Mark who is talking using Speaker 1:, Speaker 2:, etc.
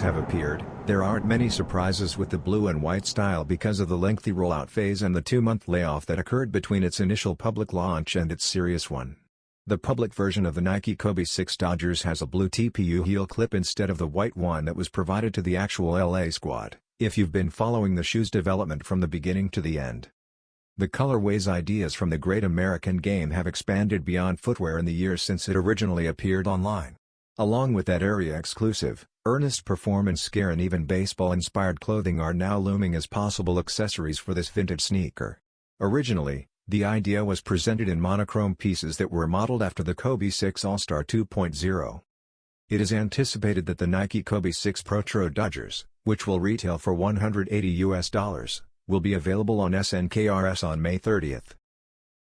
Speaker 1: have appeared, there aren't many surprises with the blue and white style because of the lengthy rollout phase and the 2-month layoff that occurred between its initial public launch and its serious one. The public version of the Nike Kobe 6 Dodgers has a blue TPU heel clip instead of the white one that was provided to the actual LA squad, if you've been following the shoe's development from the beginning to the end. The colorway's ideas from the great American game have expanded beyond footwear in the years since it originally appeared online. Along with that area-exclusive, earnest performance gear and even baseball-inspired clothing are now looming as possible accessories for this vintage sneaker. Originally, the idea was presented in monochrome pieces that were modeled after the Kobe 6 All-Star 2.0. It is anticipated that the Nike Kobe 6 Protro Dodgers, which will retail for $180 US, will be available on SNKRS on May 30th.